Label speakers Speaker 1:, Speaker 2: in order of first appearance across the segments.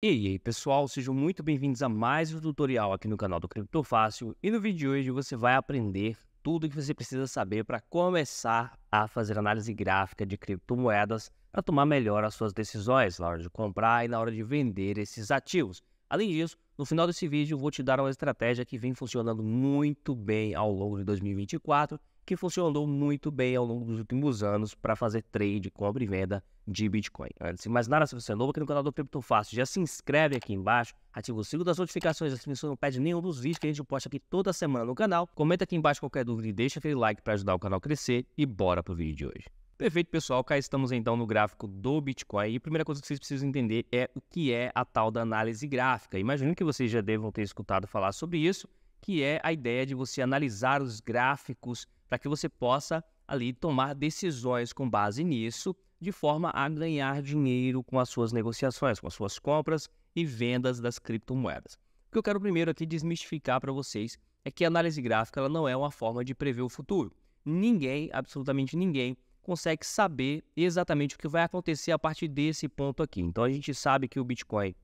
Speaker 1: E aí, pessoal, sejam muito bem-vindos a mais um tutorial aqui no canal do Cripto Fácil. E no vídeo de hoje você vai aprender tudo o que você precisa saber para começar a fazer análise gráfica de criptomoedas para tomar melhor as suas decisões na hora de comprar e na hora de vender esses ativos. Além disso, no final desse vídeo eu vou te dar uma estratégia que vem funcionando muito bem ao longo de 2024, que funcionou muito bem ao longo dos últimos anos para fazer trade, compra e venda de Bitcoin. Antes de mais nada, se você é novo aqui no canal do Cripto Fácil, já se inscreve aqui embaixo, ativa o sininho das notificações, assim você não perde nenhum dos vídeos que a gente posta aqui toda semana no canal. Comenta aqui embaixo qualquer dúvida e deixa aquele like para ajudar o canal a crescer e bora pro vídeo de hoje. Perfeito, pessoal, cá estamos então no gráfico do Bitcoin e a primeira coisa que vocês precisam entender é o que é a tal da análise gráfica. Imagino que vocês já devam ter escutado falar sobre isso, que é a ideia de você analisar os gráficos para que você possa ali tomar decisões com base nisso, de forma a ganhar dinheiro com as suas negociações, com as suas compras e vendas das criptomoedas. O que eu quero primeiro aqui desmistificar para vocês é que a análise gráfica ela não é uma forma de prever o futuro. Ninguém, absolutamente ninguém, consegue saber exatamente o que vai acontecer a partir desse ponto aqui. Então a gente sabe que o Bitcoin,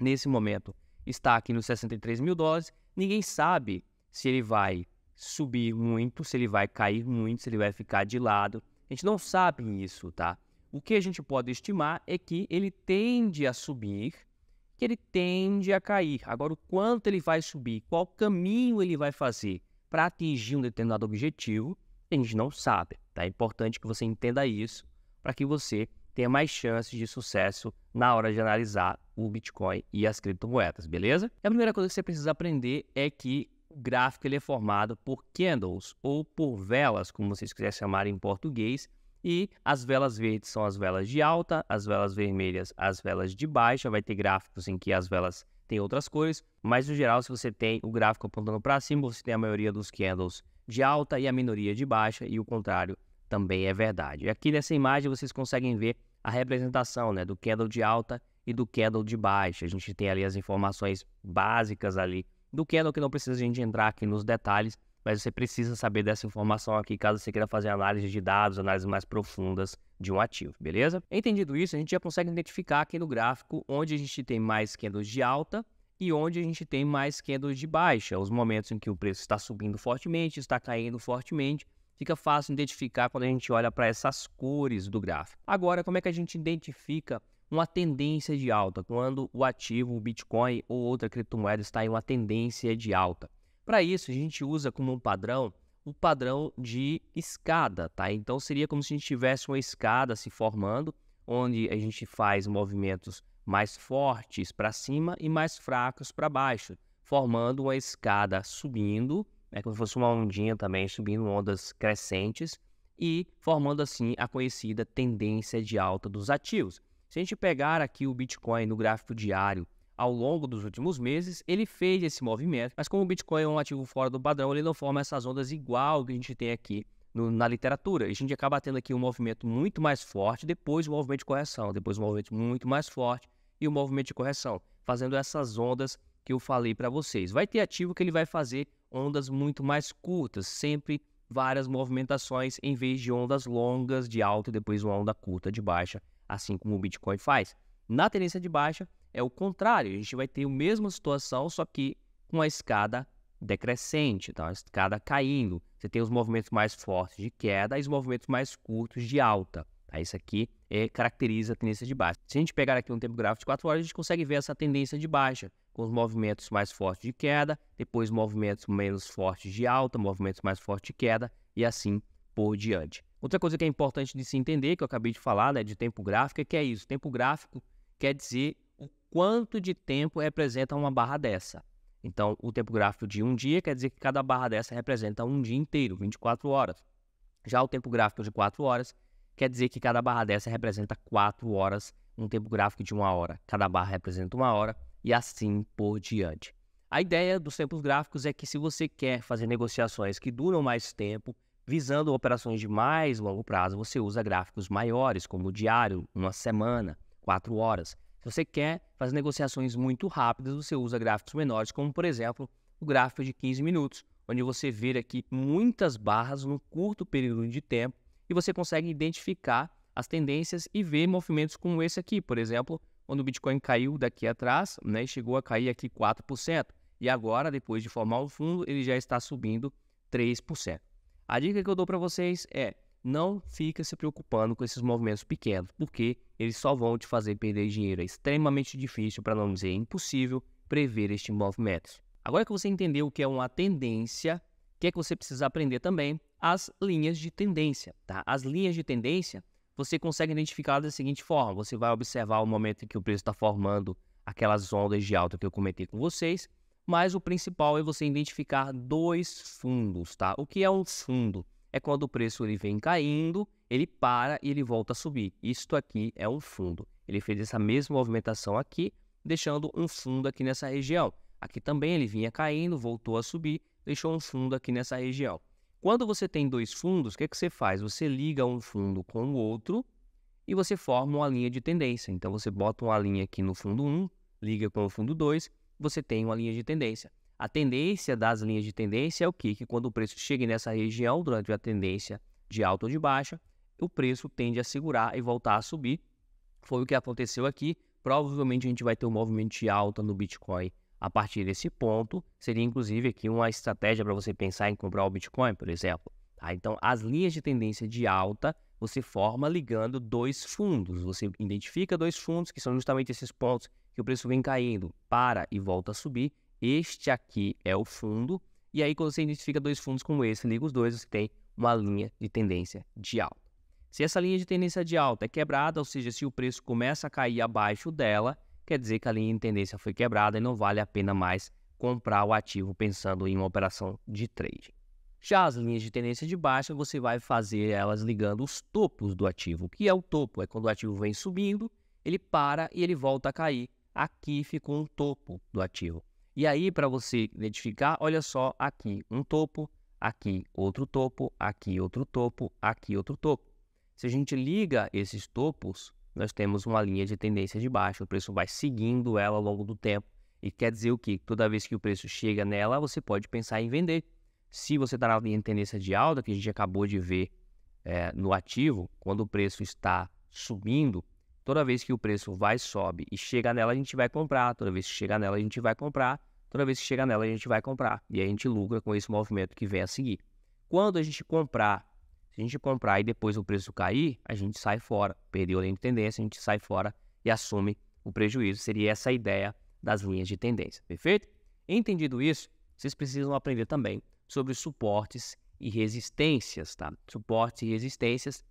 Speaker 1: nesse momento, está aqui nos 63 mil dólares. Ninguém sabe se ele vai subir muito, se ele vai cair muito, se ele vai ficar de lado. A gente não sabe isso, tá? O que a gente pode estimar é que ele tende a subir, que ele tende a cair. Agora, o quanto ele vai subir, qual caminho ele vai fazer para atingir um determinado objetivo, a gente não sabe, tá? É importante que você entenda isso para que você tenha mais chances de sucesso na hora de analisar o Bitcoin e as criptomoedas, beleza? E a primeira coisa que você precisa aprender é que o gráfico ele é formado por candles ou por velas, como vocês quiserem chamar em português, e as velas verdes são as velas de alta, as velas vermelhas as velas de baixa. Vai ter gráficos em que as velas têm outras cores, mas no geral, se você tem o gráfico apontando para cima, você tem a maioria dos candles de alta e a minoria de baixa, e o contrário também é verdade. E aqui nessa imagem vocês conseguem ver a representação, né, do candle de alta e do candle de baixa. A gente tem ali as informações básicas ali do candle, que não precisa a gente entrar aqui nos detalhes, mas você precisa saber dessa informação aqui caso você queira fazer análise de dados, análises mais profundas de um ativo, beleza? Entendido isso, a gente já consegue identificar aqui no gráfico onde a gente tem mais candles de alta e onde a gente tem mais candles de baixa, os momentos em que o preço está subindo fortemente, está caindo fortemente. Fica fácil identificar quando a gente olha para essas cores do gráfico. Agora, como é que a gente identifica uma tendência de alta, quando o ativo, o Bitcoin ou outra criptomoeda está em uma tendência de alta? Para isso, a gente usa como um padrão o padrão de escada, tá? Então, seria como se a gente tivesse uma escada se formando, onde a gente faz movimentos mais fortes para cima e mais fracos para baixo, formando uma escada subindo, como se fosse uma ondinha também, subindo ondas crescentes e formando assim a conhecida tendência de alta dos ativos. Se a gente pegar aqui o Bitcoin no gráfico diário, ao longo dos últimos meses, ele fez esse movimento, mas como o Bitcoin é um ativo fora do padrão, ele não forma essas ondas igual que a gente tem aqui na literatura. A gente acaba tendo aqui um movimento muito mais forte, depois um movimento de correção, depois um movimento muito mais forte e um movimento de correção, fazendo essas ondas que eu falei para vocês. Vai ter ativo que ele vai fazer ondas muito mais curtas, sempre várias movimentações em vez de ondas longas de alta e depois uma onda curta de baixa, assim como o Bitcoin faz. Na tendência de baixa é o contrário, a gente vai ter a mesma situação, só que com a escada decrescente, então a escada caindo. Você tem os movimentos mais fortes de queda e os movimentos mais curtos de alta. Tá? Isso aqui caracteriza a tendência de baixa. Se a gente pegar aqui um tempo gráfico de 4 horas, a gente consegue ver essa tendência de baixa, com os movimentos mais fortes de queda, depois movimentos menos fortes de alta, movimentos mais fortes de queda e assim por diante. Outra coisa que é importante de se entender, que eu acabei de falar, né, de tempo gráfico, é que é isso. Tempo gráfico quer dizer o quanto de tempo representa uma barra dessa. Então, o tempo gráfico de um dia quer dizer que cada barra dessa representa um dia inteiro, 24 horas. Já o tempo gráfico de 4 horas quer dizer que cada barra dessa representa 4 horas, um tempo gráfico de 1 hora. Cada barra representa 1 hora e assim por diante. A ideia dos tempos gráficos é que se você quer fazer negociações que duram mais tempo, visando operações de mais longo prazo, você usa gráficos maiores, como o diário, uma semana, 4 horas. Se você quer fazer negociações muito rápidas, você usa gráficos menores, como por exemplo, o gráfico de 15 minutos, onde você vê aqui muitas barras num curto período de tempo e você consegue identificar as tendências e ver movimentos como esse aqui, por exemplo, quando o Bitcoin caiu daqui atrás, né, chegou a cair aqui 4%. E agora, depois de formar um fundo, ele já está subindo 3%. A dica que eu dou para vocês é: não fica se preocupando com esses movimentos pequenos, porque eles só vão te fazer perder dinheiro. É extremamente difícil, para não dizer impossível, prever este movimento. Agora que você entendeu o que é uma tendência, o que é que você precisa aprender também? As linhas de tendência, tá? As linhas de tendência, você consegue identificar da seguinte forma: você vai observar o momento em que o preço está formando aquelas ondas de alta que eu comentei com vocês, mas o principal é você identificar dois fundos, tá? O que é um fundo? É quando o preço ele vem caindo, ele para e ele volta a subir. Isto aqui é um fundo. Ele fez essa mesma movimentação aqui, deixando um fundo aqui nessa região. Aqui também ele vinha caindo, voltou a subir, deixou um fundo aqui nessa região. Quando você tem dois fundos, o que você faz? Você liga um fundo com o outro e você forma uma linha de tendência. Então, você bota uma linha aqui no fundo 1, liga com o fundo 2, você tem uma linha de tendência. A tendência das linhas de tendência é o quê? Que quando o preço chega nessa região, durante a tendência de alta ou de baixa, o preço tende a segurar e voltar a subir. Foi o que aconteceu aqui. Provavelmente a gente vai ter um movimento de alta no Bitcoin a partir desse ponto. Seria inclusive aqui uma estratégia para você pensar em comprar o Bitcoin, por exemplo. Tá? Então, as linhas de tendência de alta você forma ligando dois fundos. Você identifica dois fundos, que são justamente esses pontos que o preço vem caindo, para e volta a subir. Este aqui é o fundo. E aí, quando você identifica dois fundos como esse, liga os dois, você tem uma linha de tendência de alta. Se essa linha de tendência de alta é quebrada, ou seja, se o preço começa a cair abaixo dela, quer dizer que a linha de tendência foi quebrada e não vale a pena mais comprar o ativo pensando em uma operação de trade. Já as linhas de tendência de baixa, você vai fazer elas ligando os topos do ativo. O que é o topo? É quando o ativo vem subindo, ele para e ele volta a cair. Aqui ficou um topo do ativo. E aí, para você identificar, olha só, aqui um topo, aqui outro topo, aqui outro topo, aqui outro topo. Se a gente liga esses topos, nós temos uma linha de tendência de baixa. O preço vai seguindo ela ao longo do tempo. E quer dizer o quê? Toda vez que o preço chega nela, você pode pensar em vender. Se você está na linha de tendência de alta, que a gente acabou de ver no ativo, quando o preço está subindo, toda vez que o preço vai, sobe e chega nela, a gente vai comprar. Toda vez que chega nela, a gente vai comprar. Toda vez que chega nela, a gente vai comprar. E aí a gente lucra com esse movimento que vem a seguir. Quando a gente comprar, se a gente comprar e depois o preço cair, a gente sai fora. Perdeu a linha de tendência, a gente sai fora e assume o prejuízo. Seria essa a ideia das linhas de tendência, perfeito? Entendido isso, vocês precisam aprender também sobre suportes e resistências, tá? Suportes e resistências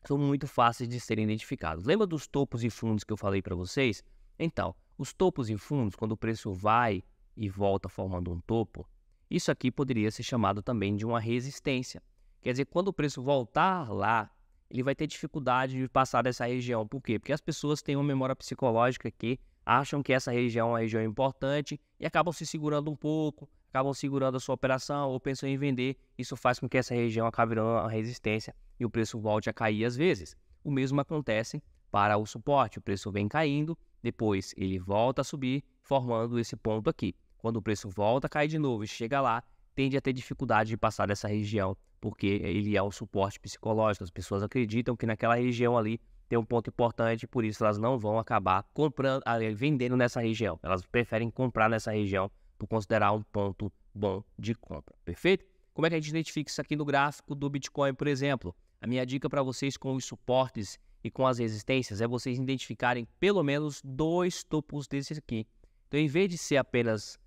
Speaker 1: são muito fáceis de serem identificados. Lembra dos topos e fundos que eu falei para vocês? Então, os topos e fundos, quando o preço vai e volta formando um topo, isso aqui poderia ser chamado também de uma resistência. Quer dizer, quando o preço voltar lá, ele vai ter dificuldade de passar dessa região. Por quê? Porque as pessoas têm uma memória psicológica que acham que essa região é uma região importante e acabam se segurando um pouco, acabam segurando a sua operação ou pensam em vender. Isso faz com que essa região acabe virando uma resistência e o preço volte a cair às vezes. O mesmo acontece para o suporte. O preço vem caindo, depois ele volta a subir, formando esse ponto aqui. Quando o preço volta a cair de novo e chega lá, tende a ter dificuldade de passar dessa região, porque ele é um suporte psicológico. As pessoas acreditam que naquela região ali tem um ponto importante, por isso elas não vão acabar comprando, vendendo nessa região. Elas preferem comprar nessa região por considerar um ponto bom de compra, perfeito? Como é que a gente identifica isso aqui no gráfico do Bitcoin, por exemplo? A minha dica para vocês com os suportes e com as resistências é vocês identificarem pelo menos dois topos desses aqui. Então, em vez de ser apenas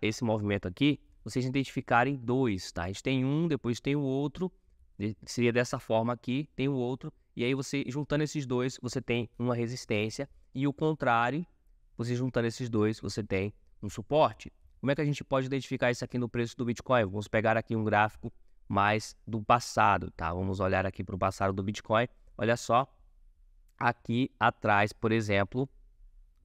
Speaker 1: esse movimento aqui, vocês identificarem dois, tá? A gente tem um, depois tem o outro, seria dessa forma aqui, tem o outro, e aí você, juntando esses dois, você tem uma resistência, e o contrário, você juntando esses dois, você tem um suporte. Como é que a gente pode identificar isso aqui no preço do Bitcoin? Vamos pegar aqui um gráfico mais do passado, tá? Vamos olhar aqui para o passado do Bitcoin. Olha só, aqui atrás, por exemplo,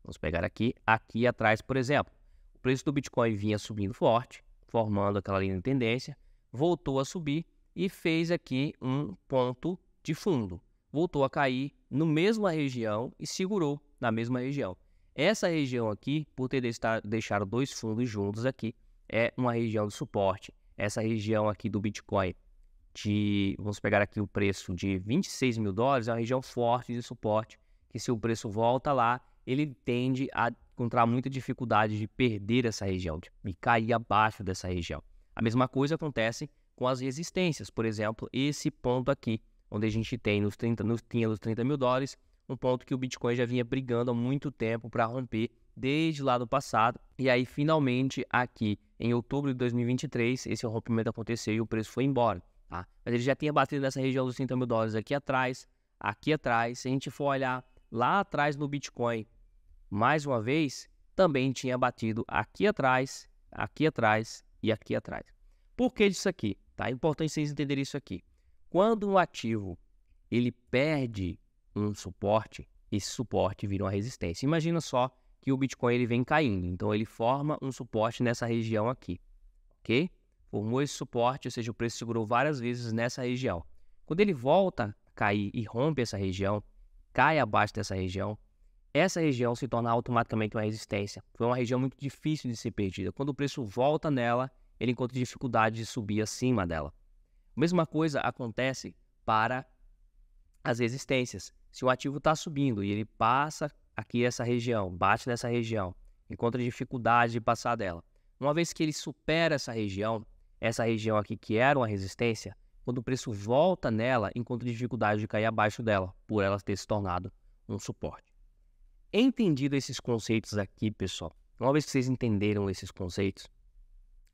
Speaker 1: vamos pegar aqui atrás, por exemplo, o preço do Bitcoin vinha subindo forte, formando aquela linha de tendência, voltou a subir e fez aqui um ponto de fundo. Voltou a cair na mesma região e segurou na mesma região. Essa região aqui, por ter deixado dois fundos juntos aqui, é uma região de suporte. Essa região aqui do Bitcoin, vamos pegar aqui o preço de $26 mil, é uma região forte de suporte, que se o preço volta lá, ele tende a encontrar muita dificuldade de perder essa região, de cair abaixo dessa região. A mesma coisa acontece com as resistências. Por exemplo, esse ponto aqui, onde a gente tem tinha nos 30 mil dólares, um ponto que o Bitcoin já vinha brigando há muito tempo para romper desde lá do passado. E aí, finalmente, aqui em outubro de 2023, esse rompimento aconteceu e o preço foi embora. Tá? Mas ele já tinha batido nessa região dos 30 mil dólares aqui atrás. Se a gente for olhar lá atrás no Bitcoin, mais uma vez, também tinha batido aqui atrás e aqui atrás. Por que disso aqui? Tá? É importante vocês entenderem isso aqui. Quando um ativo ele perde um suporte, esse suporte vira uma resistência. Imagina só que o Bitcoin ele vem caindo, então ele forma um suporte nessa região aqui, ok? Formou esse suporte, ou seja, o preço segurou várias vezes nessa região. Quando ele volta a cair e rompe essa região, cai abaixo dessa região, essa região se torna automaticamente uma resistência. Foi uma região muito difícil de ser perdida. Quando o preço volta nela, ele encontra dificuldade de subir acima dela. A mesma coisa acontece para as resistências. Se o ativo está subindo e ele passa aqui essa região, bate nessa região, encontra dificuldade de passar dela. Uma vez que ele supera essa região aqui que era uma resistência, quando o preço volta nela, encontra dificuldade de cair abaixo dela, por ela ter se tornado um suporte. Entendido esses conceitos aqui, pessoal, uma vez que vocês entenderam esses conceitos,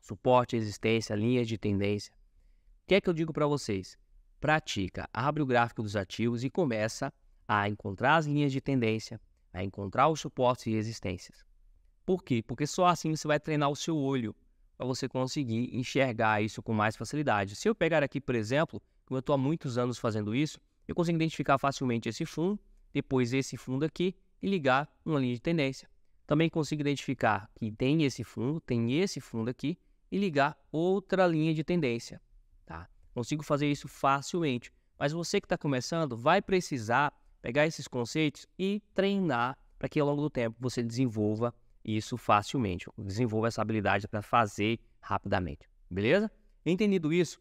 Speaker 1: suporte, resistência, linhas de tendência, o que é que eu digo para vocês? Pratica, abre o gráfico dos ativos e começa a encontrar as linhas de tendência, a encontrar os suportes e resistências. Por quê? Porque só assim você vai treinar o seu olho para você conseguir enxergar isso com mais facilidade. Se eu pegar aqui, por exemplo, como eu estou há muitos anos fazendo isso, eu consigo identificar facilmente esse fundo, depois esse fundo aqui e ligar uma linha de tendência. Também consigo identificar que tem esse fundo aqui e ligar outra linha de tendência. Tá? Consigo fazer isso facilmente, mas você que está começando vai precisar pegar esses conceitos e treinar para que ao longo do tempo você desenvolva isso facilmente, desenvolva essa habilidade para fazer rapidamente, beleza? Entendido isso,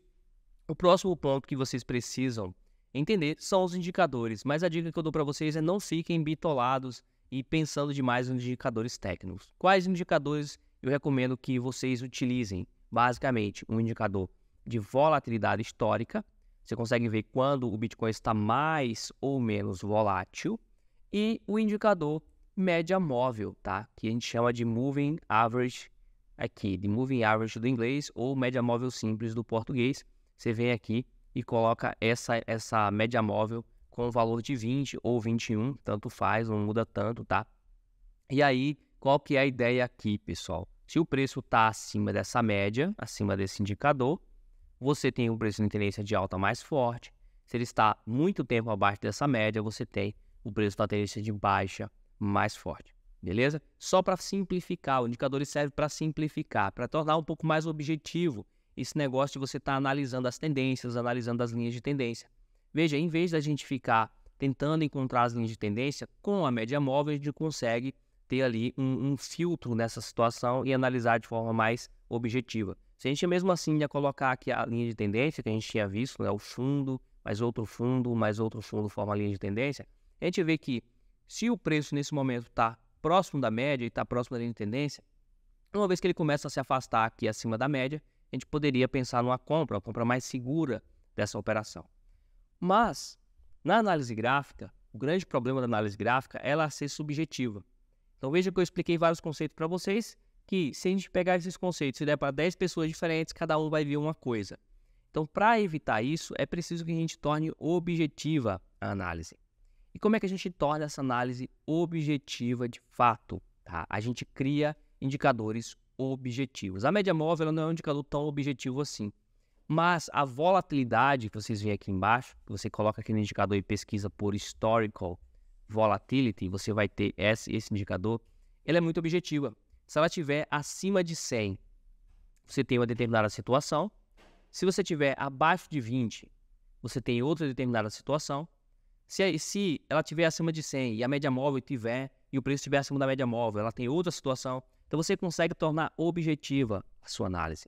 Speaker 1: o próximo ponto que vocês precisam entender são os indicadores, mas a dica que eu dou para vocês é não fiquem bitolados e pensando demais nos indicadores técnicos. Quais indicadores eu recomendo que vocês utilizem? Basicamente, um indicador de volatilidade histórica, você consegue ver quando o Bitcoin está mais ou menos volátil, e o indicador média móvel, tá? Que a gente chama de Moving Average aqui, de Moving Average do inglês ou média móvel simples do português. Você vem aqui e coloca essa média móvel com o valor de 20 ou 21, tanto faz, não muda tanto, tá? E aí, qual que é a ideia aqui, pessoal? Se o preço está acima dessa média, acima desse indicador, você tem um preço de tendência de alta mais forte. Se ele está muito tempo abaixo dessa média, você tem o preço da tendência de baixa mais forte, beleza? Só para simplificar, o indicador serve para simplificar, para tornar um pouco mais objetivo esse negócio de você estar analisando as tendências, analisando as linhas de tendência. Veja, em vez da gente ficar tentando encontrar as linhas de tendência, com a média móvel a gente consegue ter ali um filtro nessa situação e analisar de forma mais objetiva. Se a gente mesmo assim ia colocar aqui a linha de tendência que a gente tinha visto, né, o fundo, mais outro fundo forma a linha de tendência, a gente vê que se o preço nesse momento está próximo da média e está próximo da linha de tendência, uma vez que ele começa a se afastar aqui acima da média, a gente poderia pensar numa compra, uma compra mais segura dessa operação. Mas, na análise gráfica, o grande problema da análise gráfica é ela ser subjetiva. Então veja que eu expliquei vários conceitos para vocês, que se a gente pegar esses conceitos e der para 10 pessoas diferentes, cada um vai ver uma coisa. Então, para evitar isso, é preciso que a gente torne objetiva a análise. E como é que a gente torna essa análise objetiva de fato? Tá? A gente cria indicadores objetivos. A média móvel ela não é um indicador tão objetivo assim. Mas a volatilidade que vocês veem aqui embaixo, que você coloca aqui no indicador e pesquisa por Historical Volatility, você vai ter esse indicador, ela é muito objetiva. Se ela estiver acima de 100, você tem uma determinada situação. Se você estiver abaixo de 20, você tem outra determinada situação. Se ela estiver acima de 100 e a média móvel tiver, e o preço estiver acima da média móvel, ela tem outra situação. Então você consegue tornar objetiva a sua análise.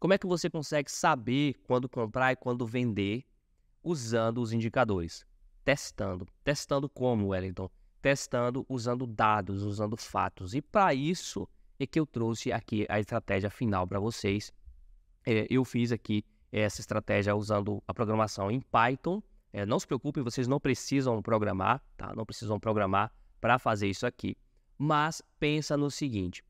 Speaker 1: Como é que você consegue saber quando comprar e quando vender usando os indicadores? Testando. Testando como, Wellington? testando, usando dados, usando fatos. E para isso é que eu trouxe aqui a estratégia final para vocês. Eu fiz aqui essa estratégia usando a programação em Python. Não se preocupem, vocês não precisam programar, tá? Não precisam programar para fazer isso aqui. Mas pensa no seguinte,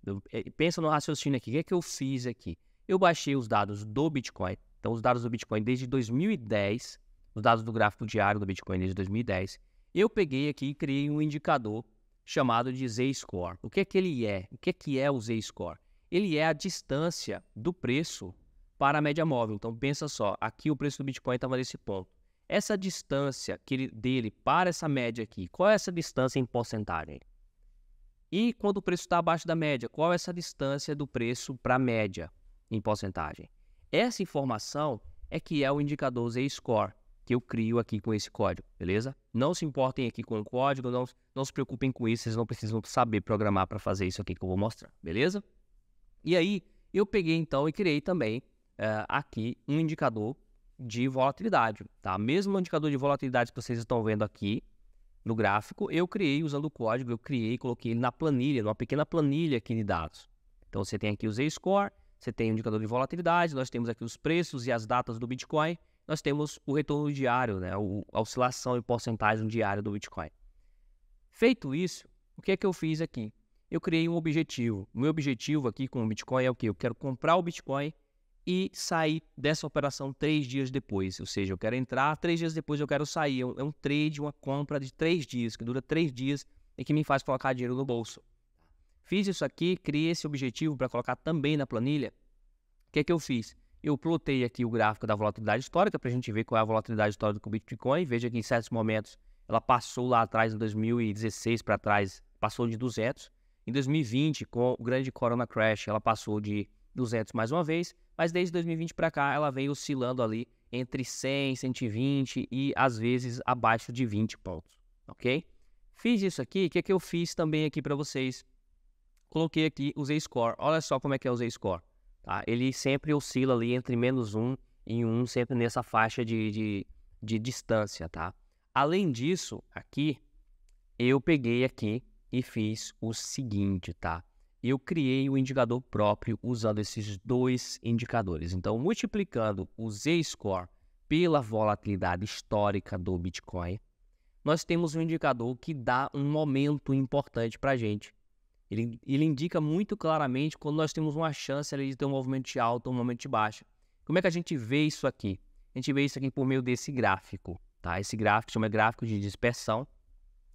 Speaker 1: pensa no raciocínio aqui. O que eu fiz aqui? Eu baixei os dados do Bitcoin. Então, os dados do Bitcoin desde 2010, os dados do gráfico diário do Bitcoin desde 2010. Eu peguei aqui e criei um indicador chamado de Z-Score. O que é que ele é? O que é o Z-Score? Ele é a distância do preço para a média móvel. Então, pensa só, aqui o preço do Bitcoin estava nesse ponto. Essa distância dele para essa média aqui, qual é essa distância em porcentagem? E quando o preço está abaixo da média, qual é essa distância do preço para a média em porcentagem? Essa informação é que é o indicador Z-Score, que eu crio aqui com esse código, beleza? Não se importem aqui com o código, não se preocupem com isso, vocês não precisam saber programar para fazer isso aqui que eu vou mostrar, beleza? E aí, eu peguei então e criei também aqui um indicador de volatilidade, tá? Mesmo indicador de volatilidade que vocês estão vendo aqui no gráfico, eu criei usando o código, coloquei ele na planilha, numa pequena planilha aqui de dados. Então, você tem aqui o Z-Score, você tem o indicador de volatilidade, nós temos aqui os preços e as datas do Bitcoin, nós temos o retorno diário, né? A oscilação em porcentagem diária do Bitcoin. Feito isso, o que é que eu fiz aqui? Eu criei um objetivo. O meu objetivo aqui com o Bitcoin é o quê? Eu quero comprar o Bitcoin e sair dessa operação 3 dias depois. Ou seja, eu quero entrar, 3 dias depois eu quero sair. É um trade, uma compra de 3 dias, que dura 3 dias e que me faz colocar dinheiro no bolso. Fiz isso aqui, criei esse objetivo para colocar também na planilha. O que é que eu fiz? Eu plotei aqui o gráfico da volatilidade histórica para a gente ver qual é a volatilidade histórica do Bitcoin. Veja que em certos momentos ela passou lá atrás, em 2016 para trás, passou de 200. Em 2020, com o grande Corona Crash, ela passou de 200 mais uma vez. Mas desde 2020 para cá, ela vem oscilando ali entre 100, 120 e às vezes abaixo de 20 pontos, ok? Fiz isso aqui, o que é que eu fiz também aqui para vocês? Coloquei aqui o Z-Score. Olha só como é que é o Z-Score. Tá? Ele sempre oscila ali entre -1 e 1, sempre nessa faixa de distância, tá? Além disso, aqui, eu peguei aqui e fiz o seguinte, tá? Eu criei um indicador próprio usando esses dois indicadores. Então, multiplicando o Z-Score pela volatilidade histórica do Bitcoin, nós temos um indicador que dá um momento importante para a gente. Ele indica muito claramente quando nós temos uma chance ali de ter um movimento de alta ou um movimento de baixa. Como é que a gente vê isso aqui? A gente vê isso aqui por meio desse gráfico, tá? Esse gráfico chama gráfico de dispersão.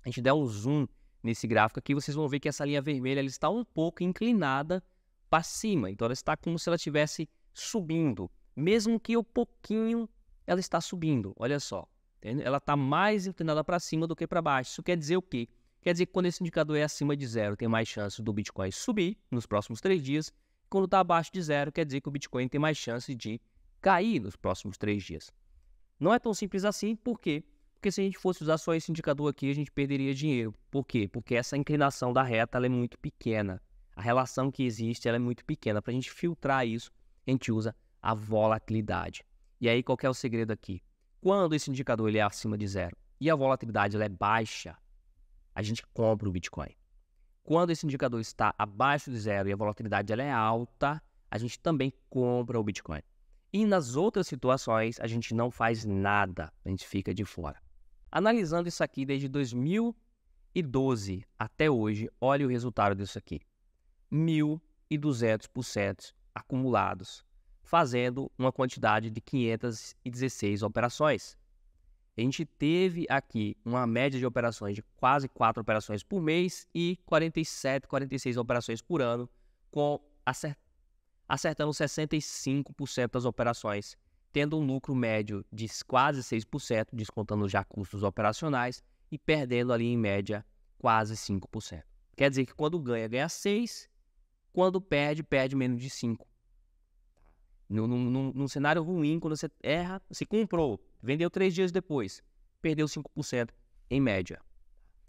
Speaker 1: A gente der um zoom nesse gráfico aqui, vocês vão ver que essa linha vermelha ela está um pouco inclinada para cima. Então, ela está como se ela estivesse subindo. Mesmo que um pouquinho, ela está subindo. Olha só. Entende? Ela está mais inclinada para cima do que para baixo. Isso quer dizer o quê? Quer dizer que quando esse indicador é acima de 0, tem mais chance do Bitcoin subir nos próximos 3 dias. Quando está abaixo de 0, quer dizer que o Bitcoin tem mais chance de cair nos próximos 3 dias. Não é tão simples assim, por quê? Porque se a gente fosse usar só esse indicador aqui, a gente perderia dinheiro. Por quê? Porque essa inclinação da reta ela é muito pequena. A relação que existe ela é muito pequena. Para a gente filtrar isso, a gente usa a volatilidade. E aí, qual que é o segredo aqui? Quando esse indicador ele é acima de 0 e a volatilidade ela é baixa, a gente compra o Bitcoin. Quando esse indicador está abaixo de 0 e a volatilidade ela é alta, a gente também compra o Bitcoin. E nas outras situações, a gente não faz nada, a gente fica de fora. Analisando isso aqui desde 2012 até hoje, olha o resultado disso aqui. 1.200% acumulados, fazendo uma quantidade de 516 operações. A gente teve aqui uma média de operações de quase 4 operações por mês e 47, 46 operações por ano, com acertando 65% das operações, tendo um lucro médio de quase 6%, descontando já custos operacionais, e perdendo ali em média quase 5%. Quer dizer que quando ganha, ganha 6%, quando perde, perde menos de 5%. Num cenário ruim, quando você erra, você comprou, vendeu 3 dias depois, perdeu 5% em média.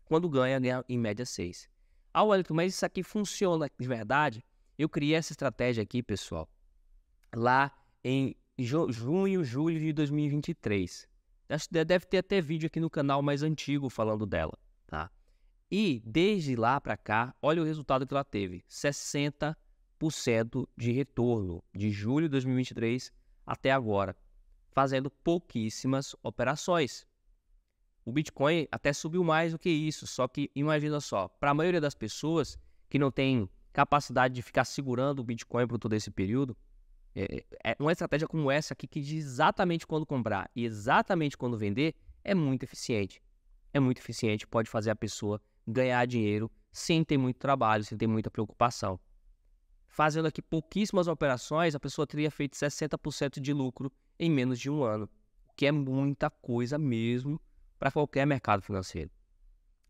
Speaker 1: Quando ganha, ganha em média 6%. Ah, Wellington, mas isso aqui funciona de verdade? Eu criei essa estratégia aqui, pessoal, lá em junho, julho de 2023. Deve ter até vídeo aqui no canal mais antigo falando dela, tá? E desde lá para cá, olha o resultado que ela teve: 60% de retorno de julho de 2023 até agora, fazendo pouquíssimas operações. O Bitcoin até subiu mais do que isso, só que imagina só, para a maioria das pessoas que não tem capacidade de ficar segurando o Bitcoin por todo esse período, uma estratégia como essa aqui que diz exatamente quando comprar e exatamente quando vender é muito eficiente. É muito eficiente, pode fazer a pessoa ganhar dinheiro sem ter muito trabalho, sem ter muita preocupação. Fazendo aqui pouquíssimas operações, a pessoa teria feito 60% de lucro em menos de um ano, o que é muita coisa mesmo para qualquer mercado financeiro.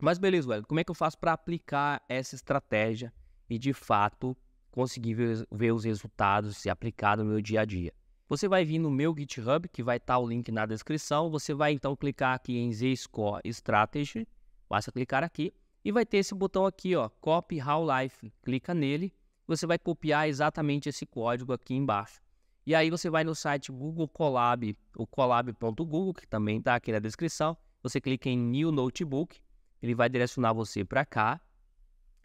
Speaker 1: Mas beleza, Wellington, como é que eu faço para aplicar essa estratégia e de fato conseguir ver os resultados e aplicar no meu dia a dia? Você vai vir no meu GitHub, que vai estar o link na descrição. Você vai então clicar aqui em Z-Score Strategy, basta clicar aqui e vai ter esse botão aqui, ó, Copy How Life. Clica nele, você vai copiar exatamente esse código aqui embaixo. E aí você vai no site Google Colab, o colab.google, que também está aqui na descrição. Você clica em New Notebook, ele vai direcionar você para cá.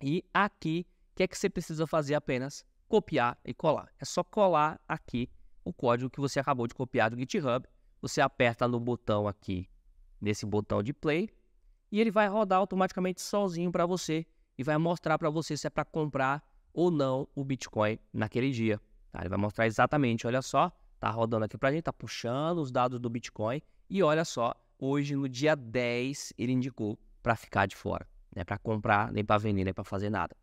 Speaker 1: E aqui, o que é que você precisa fazer apenas? Copiar e colar. É só colar aqui o código que você acabou de copiar do GitHub. Você aperta no botão aqui, nesse botão de play, e ele vai rodar automaticamente sozinho para você e vai mostrar para você se é para comprar ou não o Bitcoin naquele dia. Tá? Ele vai mostrar exatamente, olha só, tá rodando aqui para a gente, tá puxando os dados do Bitcoin e olha só, hoje no dia 10 ele indicou para ficar de fora, não é para comprar, nem para vender, nem para fazer nada.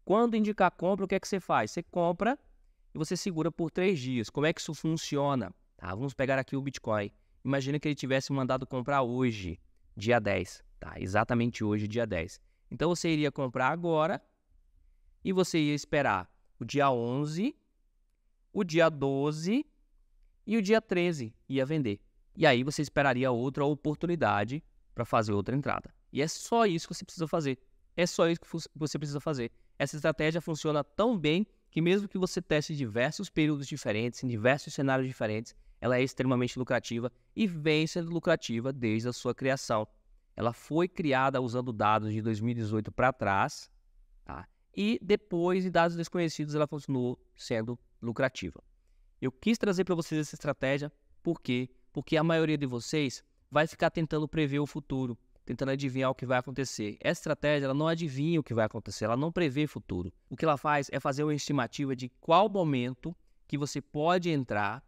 Speaker 1: Quando indicar compra, o que é que você faz? Você compra e você segura por 3 dias. Como é que isso funciona? Tá, vamos pegar aqui o Bitcoin. Imagina que ele tivesse mandado comprar hoje, dia 10. Tá? Exatamente hoje, dia 10. Então você iria comprar agora e você ia esperar o dia 11, o dia 12 e o dia 13 ia vender. E aí você esperaria outra oportunidade para fazer outra entrada. E é só isso que você precisa fazer. É só isso que você precisa fazer. Essa estratégia funciona tão bem que mesmo que você teste diversos períodos diferentes, em diversos cenários diferentes, ela é extremamente lucrativa e vem sendo lucrativa desde a sua criação. Ela foi criada usando dados de 2018 para trás, tá? E depois de dados desconhecidos ela continuou sendo lucrativa. Eu quis trazer para vocês essa estratégia, por quê? Porque a maioria de vocês vai ficar tentando prever o futuro, tentando adivinhar o que vai acontecer. Essa estratégia ela não adivinha o que vai acontecer, ela não prevê futuro. O que ela faz é fazer uma estimativa de qual momento que você pode entrar,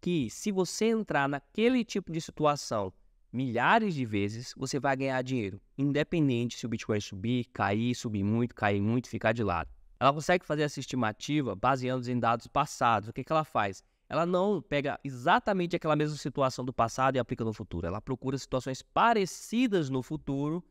Speaker 1: que se você entrar naquele tipo de situação milhares de vezes, você vai ganhar dinheiro, independente se o Bitcoin subir, cair muito, ficar de lado. Ela consegue fazer essa estimativa baseando em dados passados. O que ela faz? Ela não pega exatamente aquela mesma situação do passado e aplica no futuro. Ela procura situações parecidas no futuro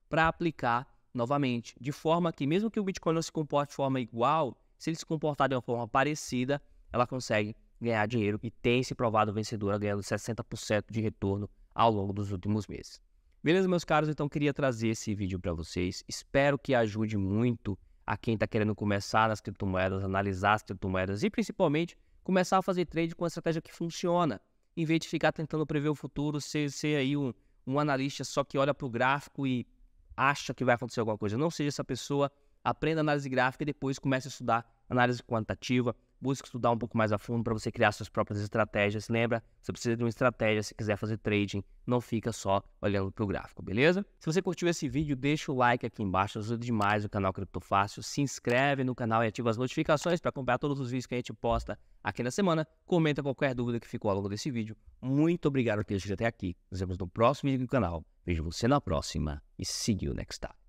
Speaker 1: para aplicar novamente. De forma que, mesmo que o Bitcoin não se comporte de forma igual, se ele se comportar de uma forma parecida, ela consegue ganhar dinheiro e tem se provado vencedora, ganhando 60% de retorno ao longo dos últimos meses. Beleza, meus caros? Então, queria trazer esse vídeo para vocês. Espero que ajude muito a quem está querendo começar nas criptomoedas, analisar as criptomoedas e, principalmente, começar a fazer trade com uma estratégia que funciona, em vez de ficar tentando prever o futuro, ser aí um analista só que olha para o gráfico e acha que vai acontecer alguma coisa. Não seja essa pessoa, aprenda análise gráfica e depois comece a estudar análise quantitativa, busque estudar um pouco mais a fundo para você criar suas próprias estratégias. Lembra, você precisa de uma estratégia se quiser fazer trading, não fica só olhando para o gráfico, beleza? Se você curtiu esse vídeo, deixa o like aqui embaixo, ajuda demais o canal Cripto Fácil, se inscreve no canal e ativa as notificações para acompanhar todos os vídeos que a gente posta aqui na semana. Comenta qualquer dúvida que ficou ao longo desse vídeo. Muito obrigado por ter assistido até aqui. Nos vemos no próximo vídeo do canal. Vejo você na próxima e see you next time.